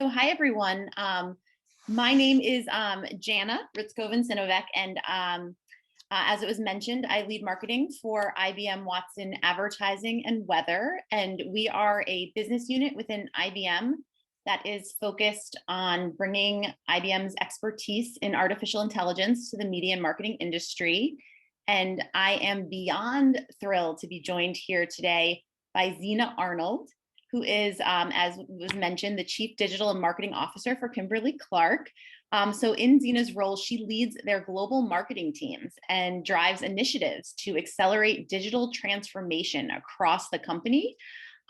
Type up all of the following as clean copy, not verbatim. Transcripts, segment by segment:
So hi, everyone. My name is Janna, Ritzcovan, Synovec, and as it was mentioned, I lead marketing for IBM Watson Advertising and Weather, and we are a business unit within IBM that is focused on bringing IBM's expertise in artificial intelligence to the media and marketing industry. And I am beyond thrilled to be joined here today by Zena Arnold, who is, as was mentioned, the Chief Digital and Marketing Officer for Kimberly Clark. So in Zena's role, she leads their global marketing teams and drives initiatives to accelerate digital transformation across the company.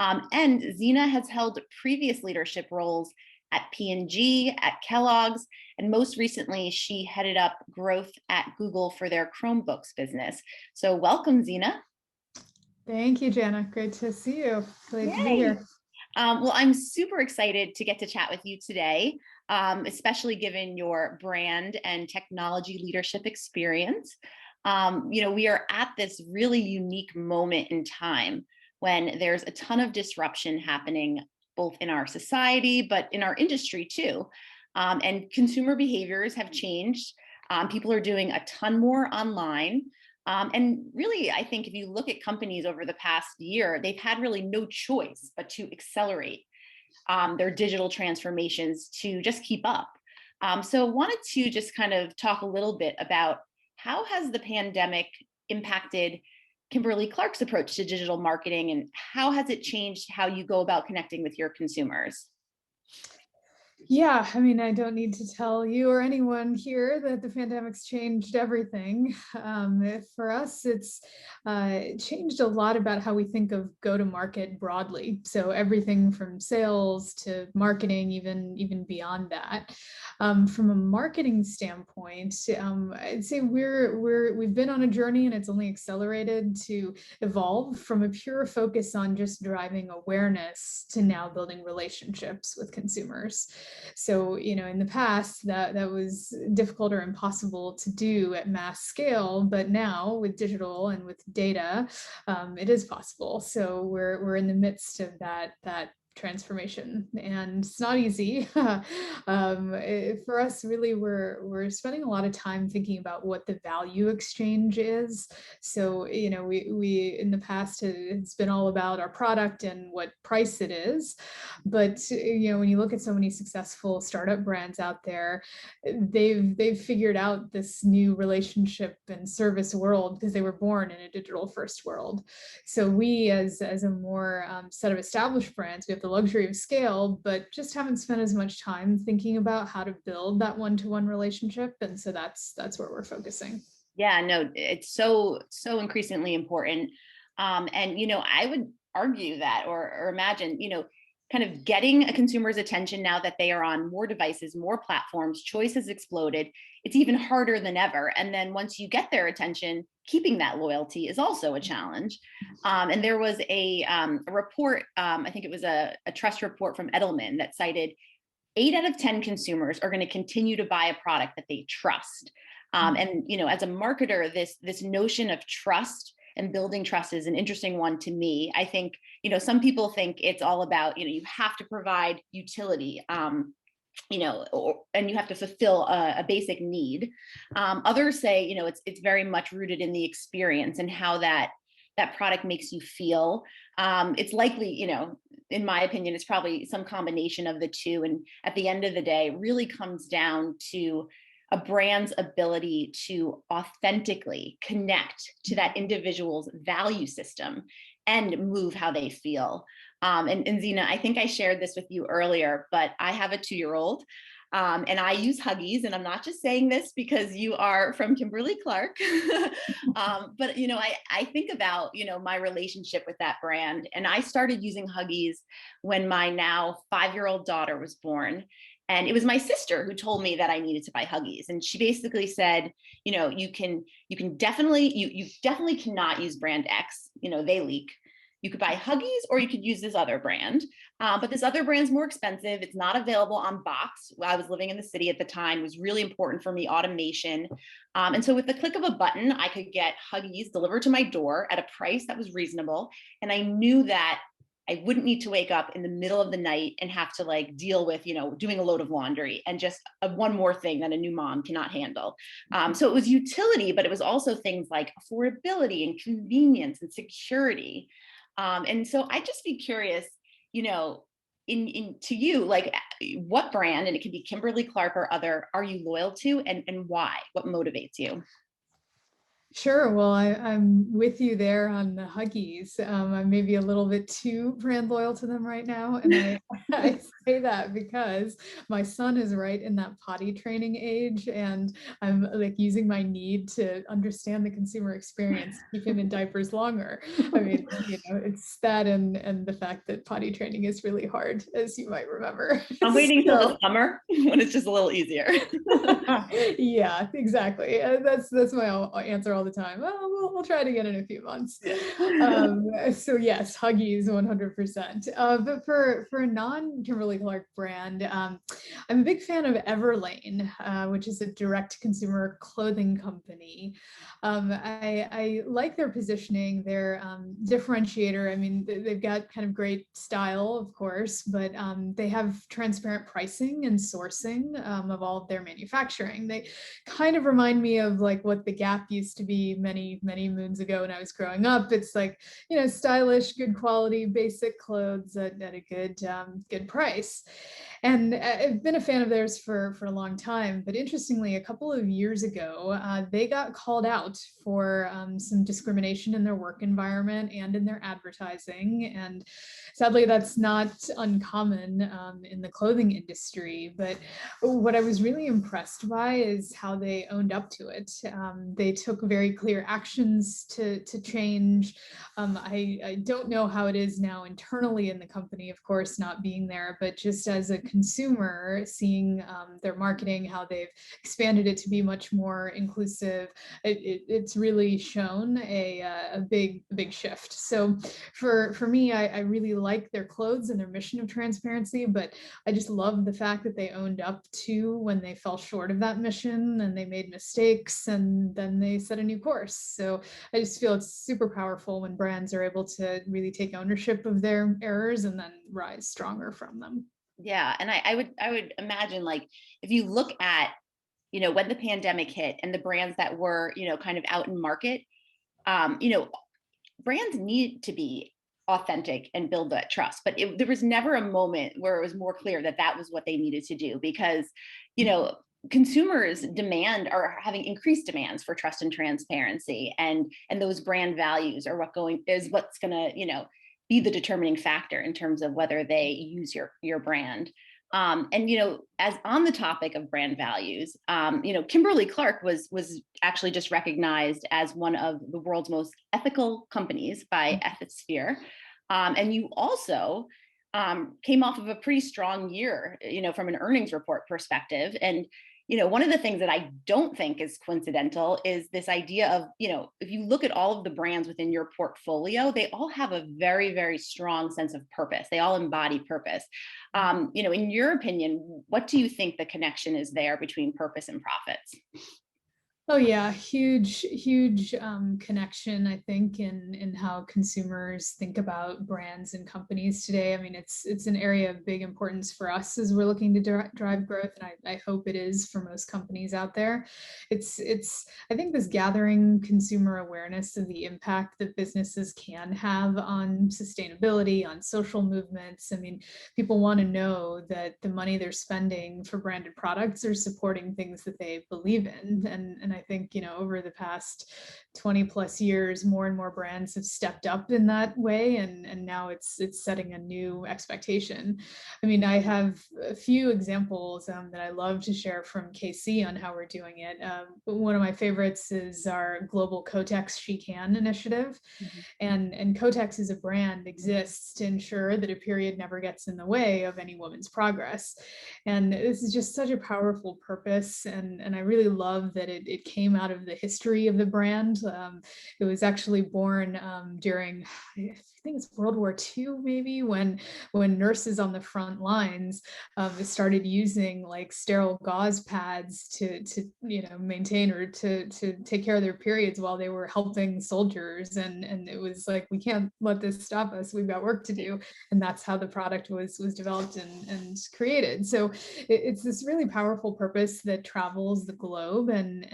And Zena has held previous leadership roles at P&G, at Kellogg's, and most recently, she headed up growth at Google for their Chromebooks business. So welcome, Zena. Thank you, Janna. Great to see you. Glad to be here. Well, I'm super excited to get to chat with you today, especially given your brand and technology leadership experience. We are at this really unique moment in time when there's a ton of disruption happening, both in our society, but in our industry too. And consumer behaviors have changed. People are doing a ton more online. And really, I think if you look at companies over the past year, they've had really no choice but to accelerate their digital transformations to just keep up. So I wanted to just kind of talk a little bit about how has the pandemic impacted Kimberly Clark's approach to digital marketing, and how has it changed how you go about connecting with your consumers? Yeah, I mean, I don't need to tell you or anyone here that the pandemic's changed everything. For us, it's changed a lot about how we think of go-to-market broadly. So everything from sales to marketing, even beyond that. From a marketing standpoint, I'd say we've been on a journey, and it's only accelerated to evolve from a pure focus on just driving awareness to now building relationships with consumers. So, in the past, that was difficult or impossible to do at mass scale, but now with digital and with data, it is possible. So we're in the midst of that transformation, and it's not easy. For us, really, we're spending a lot of time thinking about what the value exchange is. So we in the past, it's been all about our product and what price it is, but when you look at so many successful startup brands out there, they've figured out this new relationship and service world because they were born in a digital first world. So we, as a more set of established brands, we have the luxury of scale, but just haven't spent as much time thinking about how to build that one-to-one relationship. And so that's where we're focusing. Yeah, no, it's so increasingly important. And I would argue that or imagine, kind of getting a consumer's attention now that they are on more devices, more platforms, choice has exploded. It's even harder than ever. And then once you get their attention, keeping that loyalty is also a challenge. And there was a report, I think it was a trust report from Edelman that cited 8 out of 10 consumers are going to continue to buy a product that they trust. And as a marketer, this notion of trust and building trust is an interesting one to me. I think, some people think it's all about, you have to provide utility, and you have to fulfill a basic need. Others say, it's very much rooted in the experience and how that product makes you feel. It's likely, in my opinion, it's probably some combination of the two. And at the end of the day, it really comes down to a brand's ability to authentically connect to that individual's value system and move how they feel. And Zena, I think I shared this with you earlier, but I have a 2-year-old. And I use Huggies, and I'm not just saying this because you are from Kimberly Clark, but I think about my relationship with that brand, and I started using Huggies when my now 5-year-old daughter was born. And it was my sister who told me that I needed to buy Huggies. And she basically said, you definitely cannot use brand X, they leak. You could buy Huggies or you could use this other brand. But this other brand's more expensive. It's not available on box. I was living in the city at the time. It was really important for me, automation. And so with the click of a button, I could get Huggies delivered to my door at a price that was reasonable. And I knew that I wouldn't need to wake up in the middle of the night and have to like deal with, doing a load of laundry and just one more thing that a new mom cannot handle. So it was utility, but it was also things like affordability and convenience and security. And so I'd just be curious, you know, in to you, like what brand, and it could be Kimberly Clark or other, are you loyal to, and why? What motivates you? Sure. Well, I'm with you there on the Huggies. I'm maybe a little bit too brand loyal to them right now. And I say that because my son is right in that potty training age. And I'm like using my need to understand the consumer experience to keep him in diapers longer. I mean, it's that and the fact that potty training is really hard, as you might remember. I'm waiting till So, the summer when it's just a little easier. yeah, exactly. That's my answer all the time. Oh, we'll try it again in a few months. So yes, Huggies 100%. But for a non-Kimberly Clark brand, I'm a big fan of Everlane, which is a direct-to-consumer clothing company. I like their positioning, their differentiator. I mean, they've got kind of great style, of course, but they have transparent pricing and sourcing of all of their manufacturing. They kind of remind me of like what the Gap used to be many, many moons ago when I was growing up. It's like, stylish, good quality, basic clothes at a good price. And I've been a fan of theirs for a long time. But interestingly, a couple of years ago, they got called out for some discrimination in their work environment and in their advertising. And sadly, that's not uncommon in the clothing industry. But what I was really impressed by is how they owned up to it. They took very clear actions to change. I don't know how it is now internally in the company, of course, not being there, but just as a consumer, seeing their marketing, how they've expanded it to be much more inclusive, it's really shown a big shift. So for me, I really like their clothes and their mission of transparency, but I just love the fact that they owned up to when they fell short of that mission and they made mistakes and then they set a new course. So I just feel it's super powerful when brands are able to really take ownership of their errors and then rise stronger from them. Yeah, and I would imagine, like, if you look at, when the pandemic hit and the brands that were, kind of out in market, um, you know, brands need to be authentic and build that trust. But there was never a moment where it was more clear that that was what they needed to do, because, you know, consumers are having increased demands for trust and transparency, and those brand values are what's going to, be the determining factor in terms of whether they use your brand. And as on the topic of brand values, Kimberly Clark was actually just recognized as one of the world's most ethical companies by Ethisphere. And you also came off of a pretty strong year, from an earnings report perspective. And one of the things that I don't think is coincidental is this idea of, if you look at all of the brands within your portfolio, they all have a very, very strong sense of purpose. They all embody purpose. In your opinion, what do you think the connection is there between purpose and profits? Oh yeah, huge connection, I think, in how consumers think about brands and companies today. I mean, it's an area of big importance for us as we're looking to drive growth, and I hope it is for most companies out there. It's I think this gathering consumer awareness of the impact that businesses can have on sustainability, on social movements. I mean, people want to know that the money they're spending for branded products are supporting things that they believe in, and I think, over the past 20 plus years, more and more brands have stepped up in that way. And now it's setting a new expectation. I mean, I have a few examples that I love to share from KC on how we're doing it. One of my favorites is our global Kotex She Can initiative. Mhm. And Kotex as a brand exists to ensure that a period never gets in the way of any woman's progress. And this is just such a powerful purpose. And I really love that it came out of the history of the brand. It was actually born during, I think it's World War II, maybe, when nurses on the front lines started using like sterile gauze pads to maintain or to take care of their periods while they were helping soldiers, and it was like, we can't let this stop us. We've got work to do, and that's how the product was developed and created. So it's this really powerful purpose that travels the globe and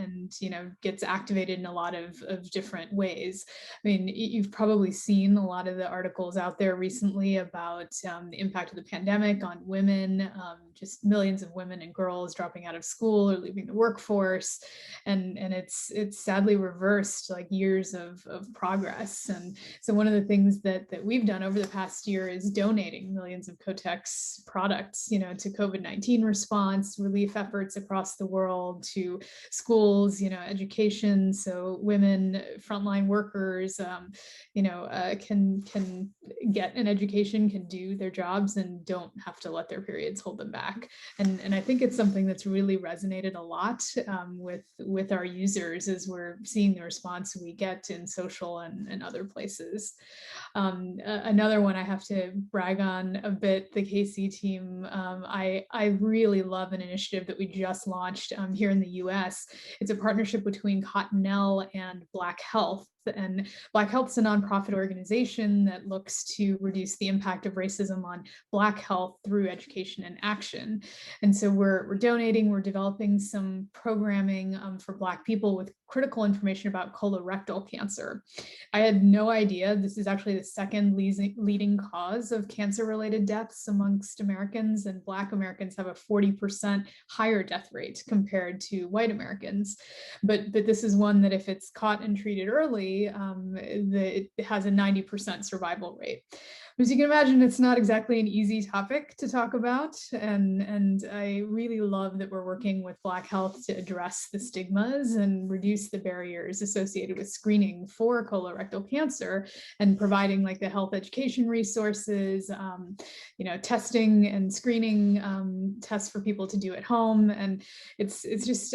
gets activated in a lot of different ways. I mean, you've probably seen a lot of the articles out there recently about the impact of the pandemic on women, just millions of women and girls dropping out of school or leaving the workforce, and it's sadly reversed like years of progress. And so one of the things that we've done over the past year is donating millions of Kotex products, to COVID-19 response, relief efforts across the world, to schools, education, so women, frontline workers, can get an education, can do their jobs, and don't have to let their periods hold them back. And I think it's something that's really resonated a lot with our users, as we're seeing the response we get in social and other places. Another one I have to brag on a bit, the KC team. I really love an initiative that we just launched here in the US. It's a partnership between Cottonelle and Black Health. And Black Health is a nonprofit organization that looks to reduce the impact of racism on Black health through education and action. And so we're donating, we're developing some programming for Black people with critical information about colorectal cancer. I had no idea this is actually the second leading cause of cancer-related deaths amongst Americans, and Black Americans have a 40% higher death rate compared to white Americans. But this is one that, if it's caught and treated early, it has a 90% survival rate. As you can imagine, it's not exactly an easy topic to talk about, and I really love that we're working with Black Health to address the stigmas and reduce the barriers associated with screening for colorectal cancer, and providing like the health education resources, testing and screening tests for people to do at home. And it's just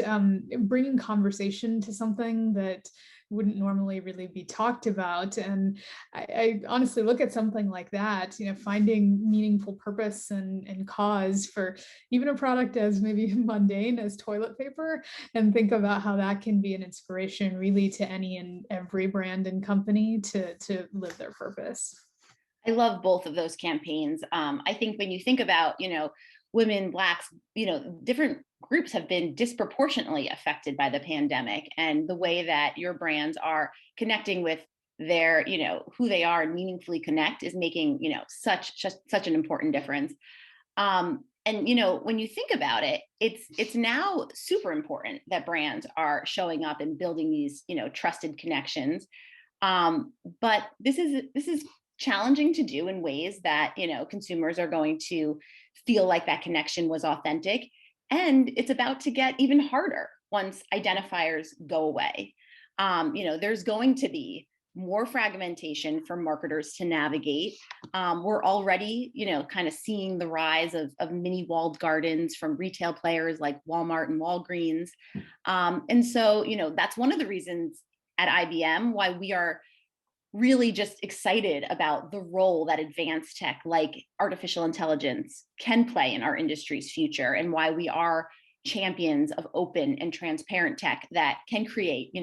bringing conversation to something that wouldn't normally really be talked about. And I honestly look at something like that, finding meaningful purpose and cause for even a product as maybe mundane as toilet paper, and think about how that can be an inspiration really to any and every brand and company to live their purpose. I love both of those campaigns. I think when you think about, women, Blacks, different groups have been disproportionately affected by the pandemic, and the way that your brands are connecting with their, who they are and meaningfully connect is making, such an important difference. And, when you think about it, it's now super important that brands are showing up and building these, trusted connections. But this is challenging to do in ways that, consumers are going to feel like that connection was authentic. And it's about to get even harder once identifiers go away. There's going to be more fragmentation for marketers to navigate. We're already, kind of seeing the rise of mini walled gardens from retail players like Walmart and Walgreens. And so, that's one of the reasons at IBM why we are really just excited about the role that advanced tech like artificial intelligence can play in our industry's future, and why we are champions of open and transparent tech that can create,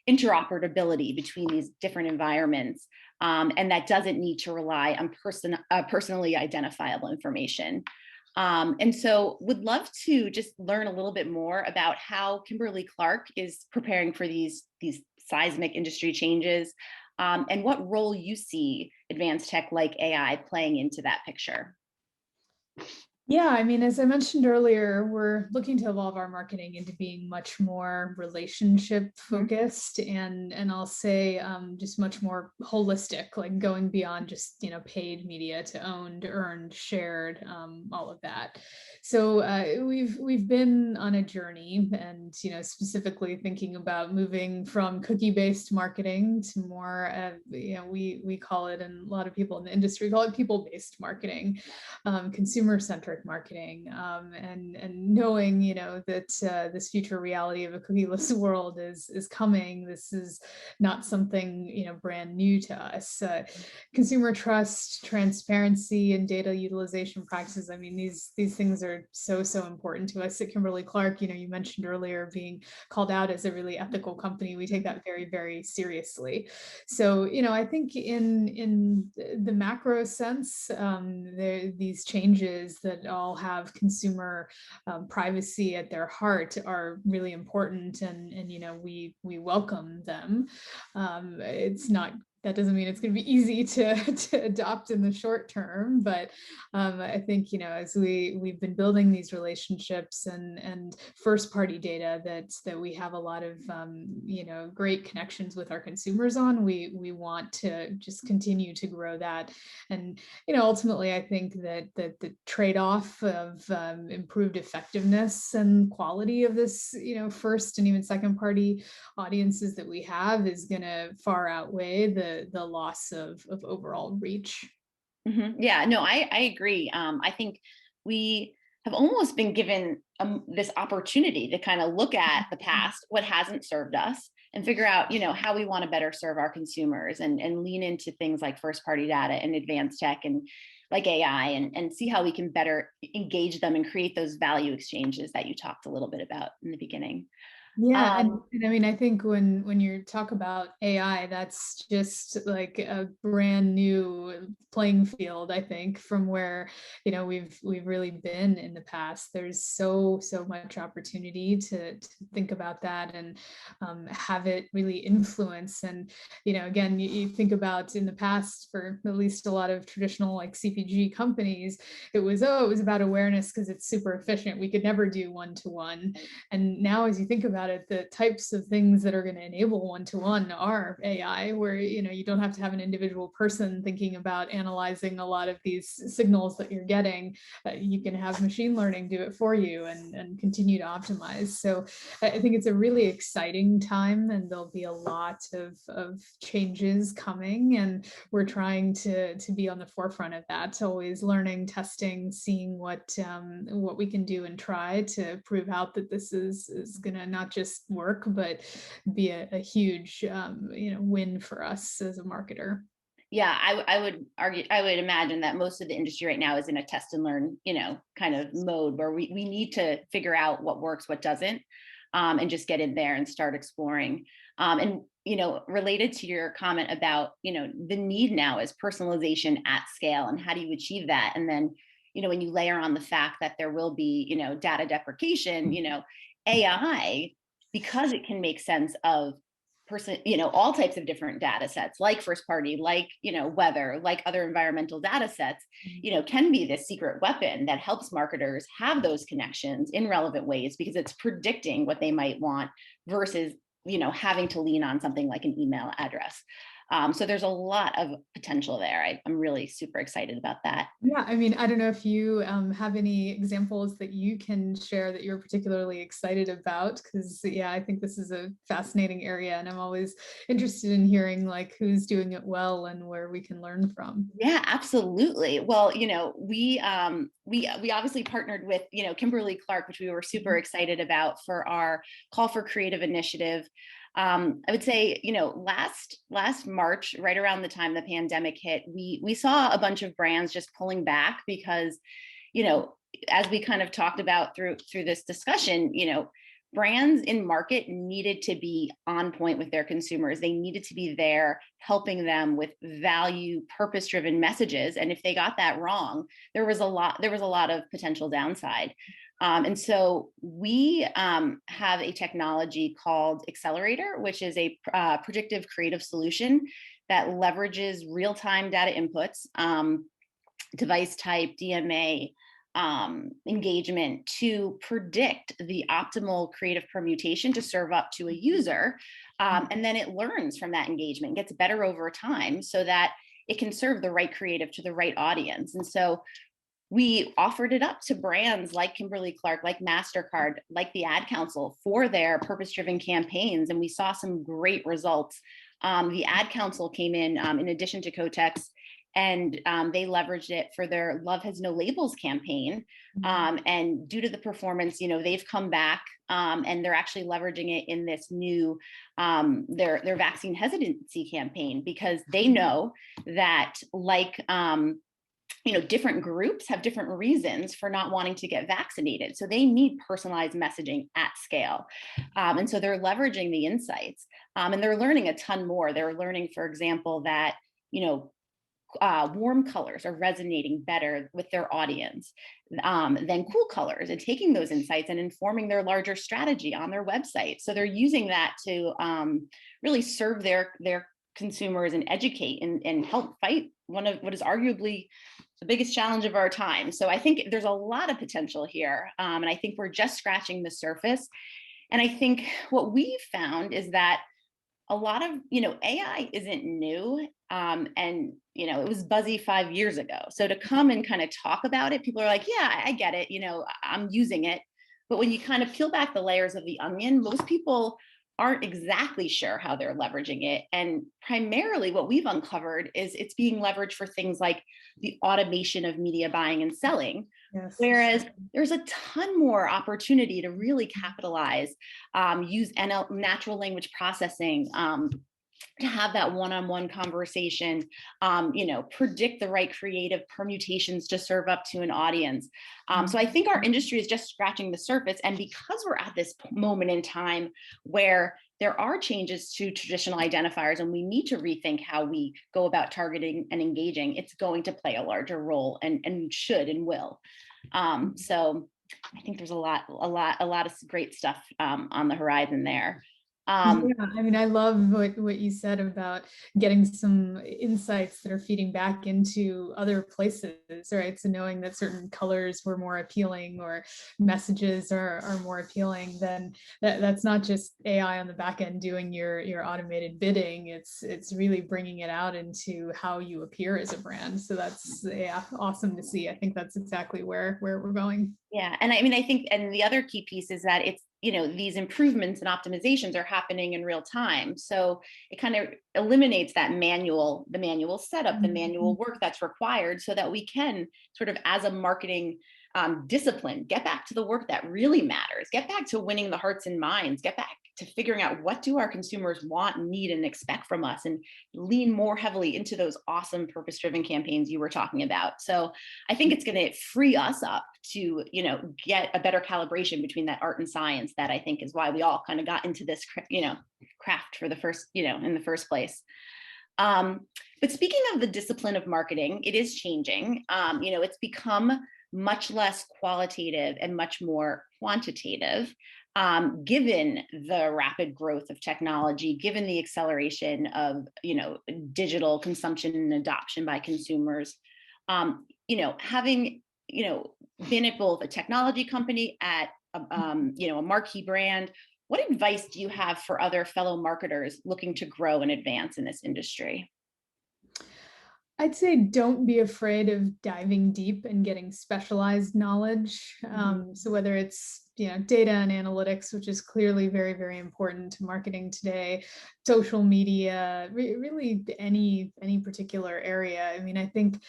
interoperability between these different environments, and that doesn't need to rely on personally identifiable information. And so would love to just learn a little bit more about how Kimberly Clark is preparing for these seismic industry changes, and what role you see advanced tech like AI playing into that picture. Yeah, I mean, as I mentioned earlier, we're looking to evolve our marketing into being much more relationship focused, and I'll say just much more holistic, like going beyond just paid media to owned, earned, shared, all of that. So we've been on a journey, and specifically thinking about moving from cookie-based marketing to more, we call it, and a lot of people in the industry call it people-based marketing, consumer-centric user-centric marketing, and knowing, that this future reality of a cookieless world is coming. This is not something, brand new to us. Consumer trust, transparency, and data utilization practices. I mean, these things are so important to us at Kimberly Clark. You mentioned earlier being called out as a really ethical company. We take that very seriously. So, I think in the macro sense, these changes that all have consumer privacy at their heart are really important, and we welcome them. It's not That doesn't mean it's going to be easy to adopt in the short term, but I think, as we've been building these relationships and first party data that we have a lot of, great connections with our consumers on, we want to just continue to grow that. And, ultimately, I think that the trade-off of improved effectiveness and quality of this, first and even second party audiences that we have is going to far outweigh the loss of overall reach. Yeah, no, I agree. I think we have almost been given this opportunity to kind of look at the past, what hasn't served us, and figure out, how we want to better serve our consumers, and lean into things like first party data and advanced tech and like AI, and see how we can better engage them and create those value exchanges that you talked a little bit about in the beginning. Yeah, and I mean, I think when you talk about AI, that's just like a brand new playing field, I think, from where, we've really been in the past. There's so much opportunity to think about that and have it really influence. And, again, you think about in the past, for at least a lot of traditional like CPG companies, it was about awareness because it's super efficient. We could never do one-to-one. And now, as you think about it, the types of things that are going to enable one-to-one are AI, where you don't have to have an individual person thinking about analyzing a lot of these signals that you're getting. You can have machine learning do it for you and continue to optimize. So I think it's a really exciting time, and there'll be a lot of changes coming, and we're trying to be on the forefront of that, always learning, testing, seeing what we can do and try to prove out that this is going to not just work, but be a huge win for us as a marketer. Yeah, I would imagine that most of the industry right now is in a test and learn, kind of mode where we need to figure out what works, what doesn't, and just get in there and start exploring. And, related to your comment about, the need now is personalization at scale, and how do you achieve that? And then, when you layer on the fact that there will be, data deprecation, AI, because it can make sense of all types of different data sets, like first party, like, weather, like other environmental data sets, can be this secret weapon that helps marketers have those connections in relevant ways, because it's predicting what they might want versus, having to lean on something like an email address. So there's a lot of potential there. I'm really super excited about that. Yeah, I mean, I don't know if you have any examples that you can share that you're particularly excited about, because yeah, I think this is a fascinating area, and I'm always interested in hearing like who's doing it well and where we can learn from. Yeah, absolutely. Well, we obviously partnered with, Kimberly Clark, which we were super excited about for our Call for Creative initiative. I would say, last March, right around the time the pandemic hit, we saw a bunch of brands just pulling back because, as we kind of talked about through this discussion, brands in market needed to be on point with their consumers. They needed to be there helping them with value, purpose-driven messages. And if they got that wrong, there was a lot of potential downside. And so we have a technology called Accelerator, which is a predictive creative solution that leverages real-time data inputs, device type, DMA, engagement to predict the optimal creative permutation to serve up to a user. And then it learns from that engagement, gets better over time so that it can serve the right creative to the right audience. And so we offered it up to brands like Kimberly Clark, like MasterCard, like the Ad Council for their purpose-driven campaigns. And we saw some great results. The Ad Council came in addition to Kotex, and they leveraged it for their Love Has No Labels campaign. And due to the performance, they've come back, and they're actually leveraging it in this new their vaccine hesitancy campaign, because they know that, like, different groups have different reasons for not wanting to get vaccinated. So they need personalized messaging at scale. And so they're leveraging the insights, and they're learning a ton more. They're learning, for example, that, warm colors are resonating better with their audience than cool colors, and taking those insights and informing their larger strategy on their website. So they're using that to really serve their consumers and educate and help fight one of what is arguably the biggest challenge of our time. So I think there's a lot of potential here. And I think we're just scratching the surface. And I think what we've found is that a lot of, AI isn't new. And, it was buzzy 5 years ago. So to come and kind of talk about it, people are like, yeah, I get it. I'm using it. But when you kind of peel back the layers of the onion, most people aren't exactly sure how they're leveraging it. And primarily what we've uncovered is it's being leveraged for things like the automation of media buying and selling. Yes. Whereas there's a ton more opportunity to really capitalize, use natural language processing, to have that one-on-one conversation, predict the right creative permutations to serve up to an audience. So I think our industry is just scratching the surface. And because we're at this moment in time where there are changes to traditional identifiers and we need to rethink how we go about targeting and engaging, it's going to play a larger role, and should and will. So I think there's a lot of great stuff on the horizon there. Yeah, I mean, I love what you said about getting some insights that are feeding back into other places, right? So knowing that certain colors were more appealing or messages are more appealing, then that's not just AI on the back end doing your automated bidding. It's really bringing it out into how you appear as a brand. So that's, yeah, awesome to see. I think that's exactly where we're going. Yeah, and I mean, I think, and the other key piece is that it's, these improvements and optimizations are happening in real time. So it kind of eliminates the manual setup, the manual work that's required, so that we can sort of, as a marketing discipline, get back to the work that really matters, get back to winning the hearts and minds, get back to figuring out what do our consumers want, need, and expect from us, and lean more heavily into those awesome purpose-driven campaigns you were talking about. So I think it's going to free us up to, get a better calibration between that art and science. That I think is why we all kind of got into this, craft for the first, in the first place. But speaking of the discipline of marketing, it is changing. It's become much less qualitative and much more quantitative, given the rapid growth of technology, given the acceleration of, digital consumption and adoption by consumers. Having, been at both a technology company, at a marquee brand, what advice do you have for other fellow marketers looking to grow and advance in this industry? I'd say don't be afraid of diving deep and getting specialized knowledge. So whether it's data and analytics, which is clearly very, very important to marketing today, social media, really any particular area. I mean, I think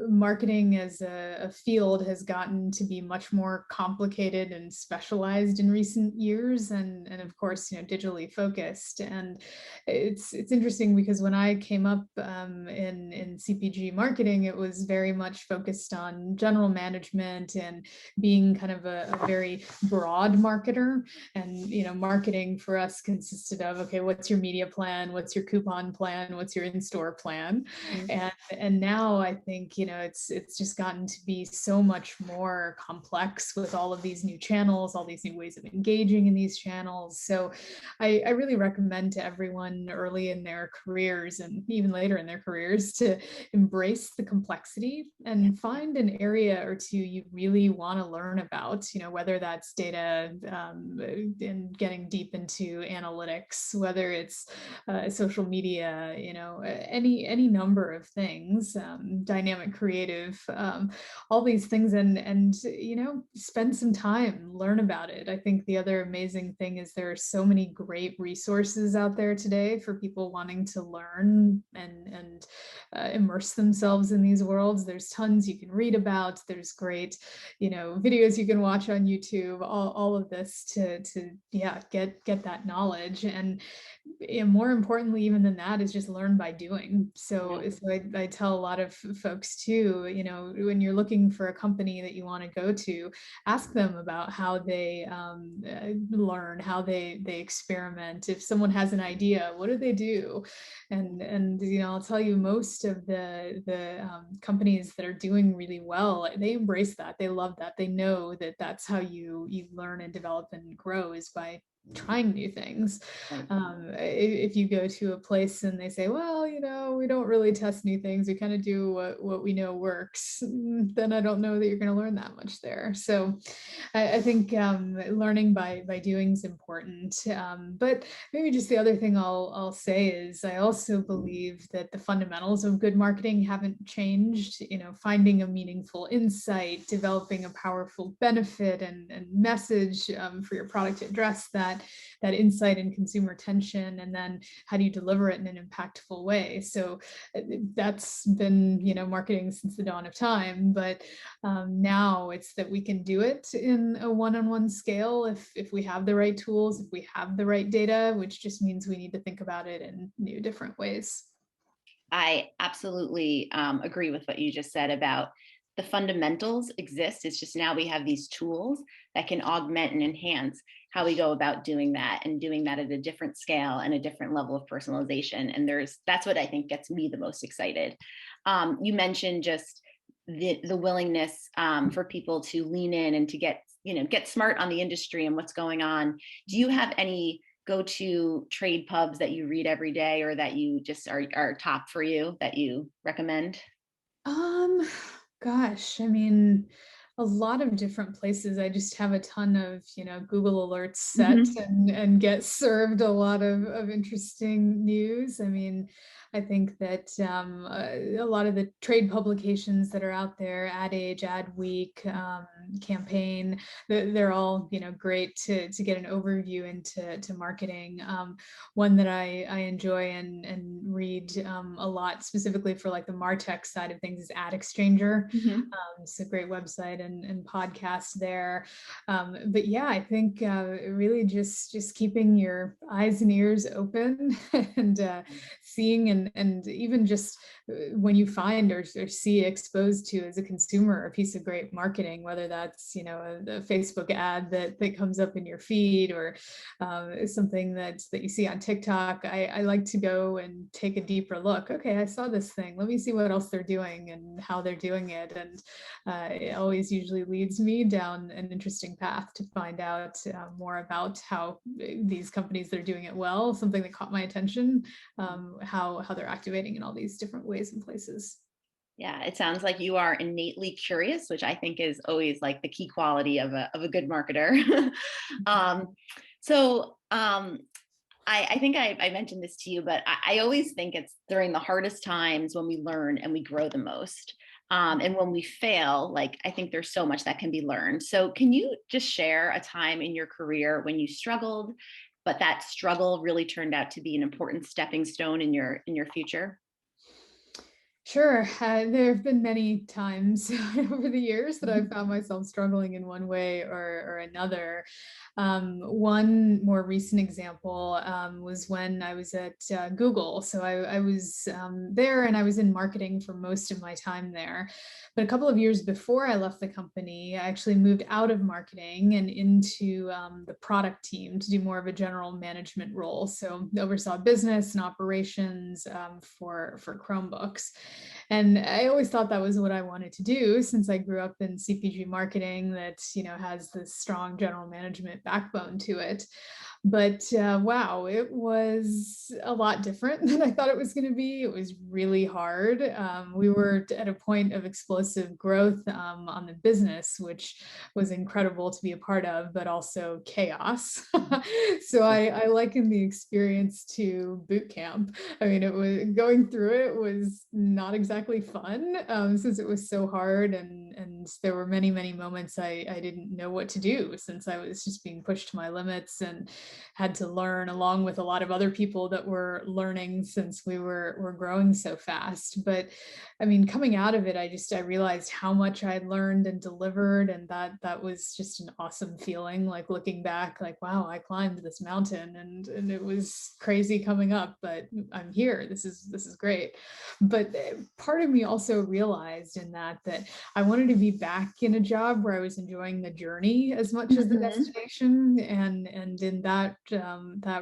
marketing as a field has gotten to be much more complicated and specialized in recent years, and of course, digitally focused. And it's interesting because when I came up in CPG marketing, it was very much focused on general management and being kind of a very broad marketer. And marketing for us consisted of, okay, what's your media plan, what's your coupon plan, what's your in-store plan? And now I think it's just gotten to be so much more complex with all of these new channels, all these new ways of engaging in these channels. So I really recommend to everyone early in their careers and even later in their careers to embrace the complexity and find an area or two you really want to learn about, whether that's data and getting deep into analytics, whether it's social media, any number of things, dynamic creative, all these things, and spend some time, learn about it. I think the other amazing thing is there are so many great resources out there today for people wanting to learn and immerse themselves in these worlds. There's tons you can read about. There's great, videos you can watch on YouTube, all of this to get that knowledge. And more importantly, even than that, is just learn by doing. So I tell a lot of folks too, when you're looking for a company that you want to go to, ask them about how they learn, how they experiment. If someone has an idea, what do they do? And I'll tell you, most of the companies that are doing really well, they embrace that. They love that. They know that that's how you learn and develop and grow, is by trying new things. If you go to a place and they say, well, we don't really test new things, we kind of do what we know works, then I don't know that you're going to learn that much there. So I think learning by doing is important. But maybe just the other thing I'll say is, I also believe that the fundamentals of good marketing haven't changed. Finding a meaningful insight, developing a powerful benefit and message for your product to address that insight and consumer attention, and then how do you deliver it in an impactful way. So that's been marketing since the dawn of time, but now it's that we can do it in a one-on-one scale if we have the right tools, if we have the right data, which just means we need to think about it in new, different ways. I absolutely agree with what you just said about the fundamentals exist. It's just now we have these tools that can augment and enhance how we go about doing that, and doing that at a different scale and a different level of personalization. And that's what I think gets me the most excited. You mentioned just the willingness for people to lean in and to get smart on the industry and what's going on. Do you have any go-to trade pubs that you read every day, or that you just are top for you, that you recommend? Gosh, I mean, a lot of different places. I just have a ton of, Google alerts set and get served a lot of interesting news. I mean, I think that a lot of the trade publications that are out there, Ad Age, Adweek, Campaign, they're all, great to get an overview into marketing. One that I enjoy and read a lot, specifically for like the MarTech side of things, is Ad Exchanger. It's a great website and podcast there. But yeah, I think really just keeping your eyes and ears open and seeing and even just when you find or see exposed to as a consumer a piece of great marketing, whether that's a Facebook ad that comes up in your feed, or something that you see on TikTok, I like to go and take a deeper look. Okay, I saw this thing, let me see what else they're doing and how they're doing it. And it always usually leads me down an interesting path to find out more about how these companies that are doing it well, something that caught my attention, how they're activating in all these different ways and places. Yeah, it sounds like you are innately curious, which I think is always like the key quality of a good marketer. so I think I mentioned this to you, but I always think it's during the hardest times when we learn and we grow the most. And when we fail, like, I think there's so much that can be learned. So can you just share a time in your career when you struggled, but that struggle really turned out to be an important stepping stone in your future? Sure. There have been many times over the years that I've found myself struggling in one way or another. One more recent example was when I was at Google. So I was there, and I was in marketing for most of my time there. But a couple of years before I left the company, I actually moved out of marketing and into the product team to do more of a general management role. So oversaw business and operations for Chromebooks. And I always thought that was what I wanted to do since I grew up in CPG marketing that, has this strong general management backbone to it. But wow, it was a lot different than I thought it was going to be. It was really hard. We were at a point of explosive growth on the business, which was incredible to be a part of, but also chaos. So I liken the experience to boot camp. I mean, it was going through it was not exactly fun since it was so hard, and there were many moments I didn't know what to do since I was just being pushed to my limits and had to learn along with a lot of other people that were learning since we were growing so fast. But I mean, coming out of it, I realized how much I learned and delivered, and that was just an awesome feeling. Like looking back, like wow, I climbed this mountain, and it was crazy coming up, but I'm here. This is great. But part of me also realized in that I wanted to be back in a job where I was enjoying the journey as much as the destination, and in that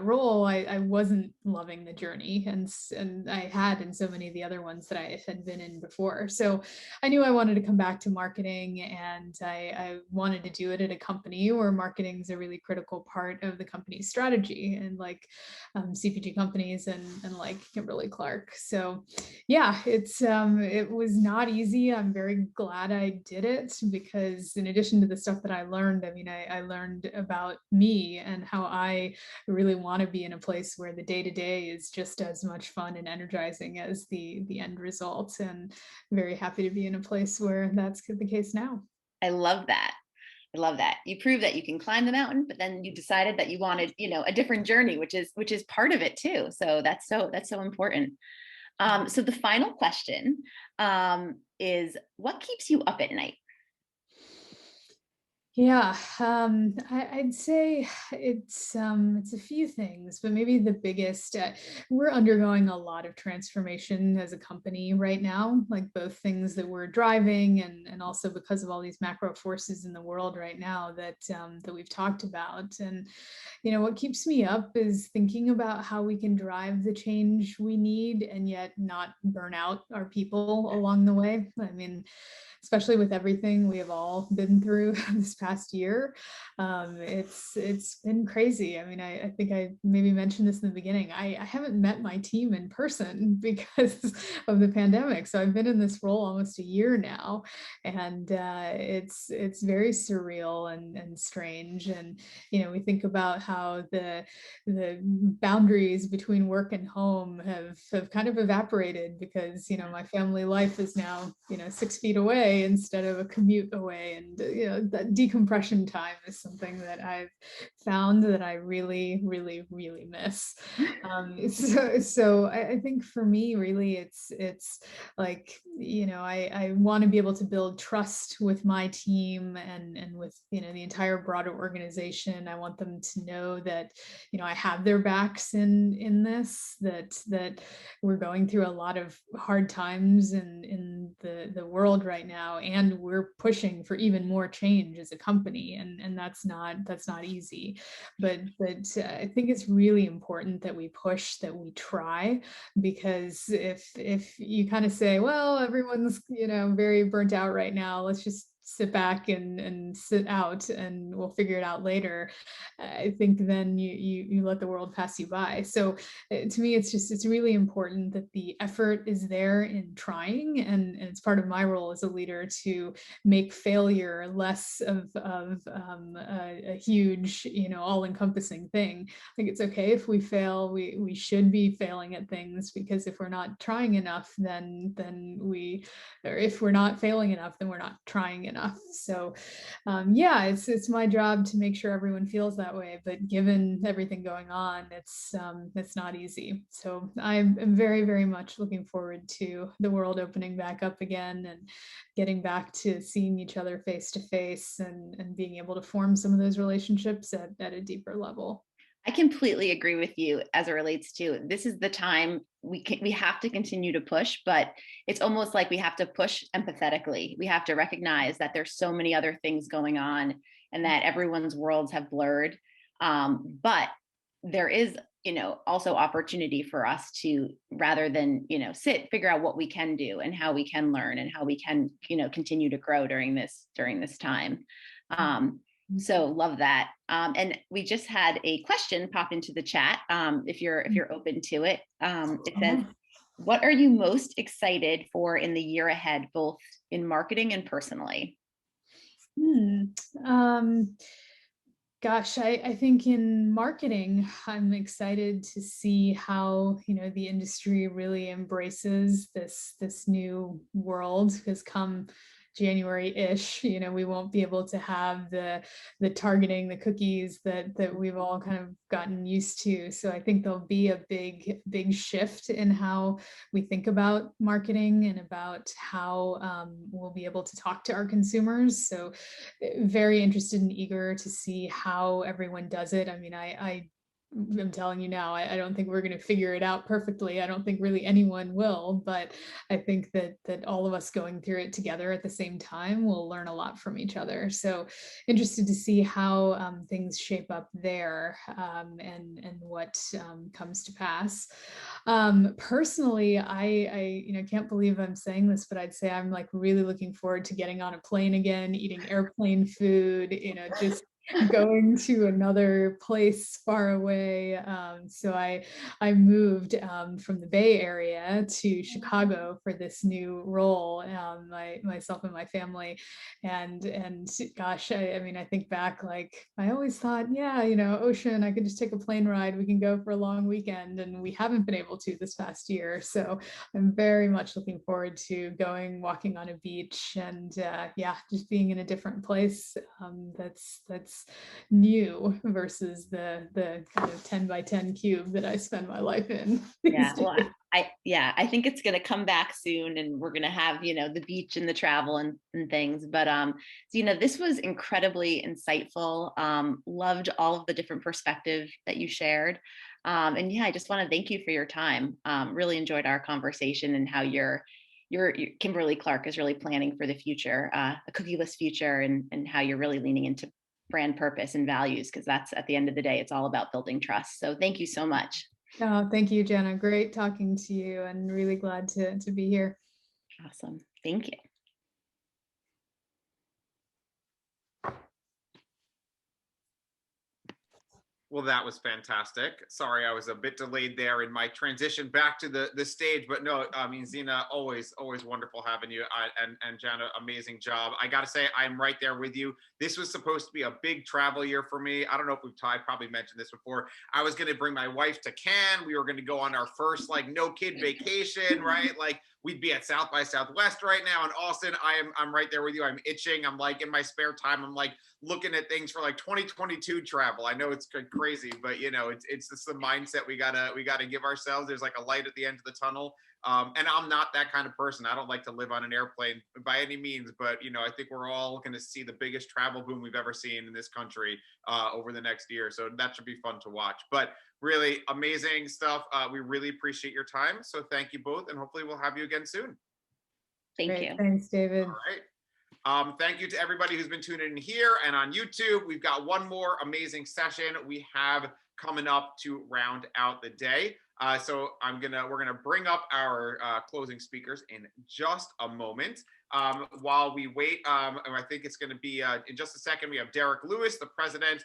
role, I wasn't loving the journey, and I had in so many of the other ones that I had been in before. So I knew I wanted to come back to marketing, and I wanted to do it at a company where marketing is a really critical part of the company's strategy, and like CPG companies and like Kimberly Clark. So yeah, it was not easy. I'm very glad I did it because in addition to the stuff that I learned, I mean, I learned about me and how I really want to be in a place where the day to day is just as much fun and energizing as the end result. And very happy to be in a place where that's the case now. I love that. I love that. You proved that you can climb the mountain, but then you decided that you wanted, a different journey, which is part of it too. So that's so important. So the final question is, what keeps you up at night? Yeah, I'd say it's a few things, but maybe the biggest, we're undergoing a lot of transformation as a company right now, like both things that we're driving and also because of all these macro forces in the world right now that we've talked about. And what keeps me up is thinking about how we can drive the change we need and yet not burn out our people along the way. I mean, especially with everything we have all been through this past year. It's been crazy. I mean, I think I maybe mentioned this in the beginning. I haven't met my team in person because of the pandemic. So I've been in this role almost a year now, and it's very surreal and strange. And we think about how the boundaries between work and home have kind of evaporated because my family life is now 6 feet away instead of a commute away, and that decompression time is something that I've found that I really miss. So I think for me really it's like I want to be able to build trust with my team and with the entire broader organization. I want them to know that I have their backs in this, that we're going through a lot of hard times in the world right now, and we're pushing for even more change as a company, and that's not easy. But I think it's really important that we push, that we try, because if you kind of say, well, everyone's very burnt out right now, let's just sit back and sit out and we'll figure it out later, I think then you let the world pass you by. So to me, it's really important that the effort is there in trying, and it's part of my role as a leader to make failure less of a huge all-encompassing thing. I think it's okay if we fail. We should be failing at things, because if we're not trying enough, then or if we're not failing enough, then we're not trying enough. So yeah, it's my job to make sure everyone feels that way, but given everything going on, it's not easy. So I'm very much looking forward to the world opening back up again and getting back to seeing each other face to face and being able to form some of those relationships at a deeper level. I completely agree with you as it relates to, this is the time we have to continue to push, but it's almost like we have to push empathetically. We have to recognize that there's so many other things going on and that everyone's worlds have blurred. But there is also opportunity for us to, rather than, figure out what we can do and how we can learn and how we can, continue to grow during this time. So love that. And we just had a question pop into the chat. If you're open to it, it says, what are you most excited for in the year ahead, both in marketing and personally? Gosh, I think in marketing, I'm excited to see how, the industry really embraces this new world, because come January-ish, we won't be able to have the targeting, the cookies that we've all kind of gotten used to. So I think there'll be a big shift in how we think about marketing and about how we'll be able to talk to our consumers. So very interested and eager to see how everyone does it. I mean, I'm telling you now, I don't think we're going to figure it out perfectly. I don't think really anyone will, but I think that all of us going through it together at the same time will learn a lot from each other. So interested to see how things shape up there, and what comes to pass. Personally, I can't believe I'm saying this, but I'd say I'm like really looking forward to getting on a plane again, eating airplane food, just going to another place far away. So I moved from the Bay Area to Chicago for this new role, myself and my family. And gosh, I mean, I think back, like I always thought, yeah, ocean, I could just take a plane ride. We can go for a long weekend, and we haven't been able to this past year. So I'm very much looking forward to going, walking on a beach, and yeah, just being in a different place. That's new versus the kind of 10 by 10 cube that I spend my life in. Yeah, well, I think it's going to come back soon, and we're going to have, the beach and the travel and things. But Zena, this was incredibly insightful. Loved all of the different perspectives that you shared. And yeah, I just want to thank you for your time. Really enjoyed our conversation and how your Kimberly Clark is really planning for the future, a cookieless future, and how you're really leaning into brand purpose and values, because that's, at the end of the day, it's all about building trust. So thank you so much. Oh, thank you, Janna. Great talking to you, and really glad to be here. Awesome. Thank you. Well, that was fantastic. Sorry, I was a bit delayed there in my transition back to the stage, but no, I mean, Zena, always wonderful having you, and Janna, amazing job. I got to say, I'm right there with you. This was supposed to be a big travel year for me. I don't know if I probably mentioned this before. I was going to bring my wife to Cannes. We were going to go on our first no kid vacation, right? Like we'd be at South by Southwest right now in Austin. I'm right there with you. I'm itching. I'm like in my spare time, I'm like looking at things for 2022 travel. I know it's crazy, but it's just the mindset we gotta give ourselves. There's like a light at the end of the tunnel. And I'm not that kind of person. I don't like to live on an airplane by any means, but I think we're all going to see the biggest travel boom we've ever seen in this country over the next year. So that should be fun to watch. But really amazing stuff. We really appreciate your time. So thank you both, and hopefully we'll have you again soon. Thank you. Thanks, David. All right. Thank you to everybody who's been tuning in here and on YouTube. We've got one more amazing session we have coming up to round out the day. So we're gonna bring up our closing speakers in just a moment. While we wait, I think it's gonna be in just a second. We have Derek Lewis, the president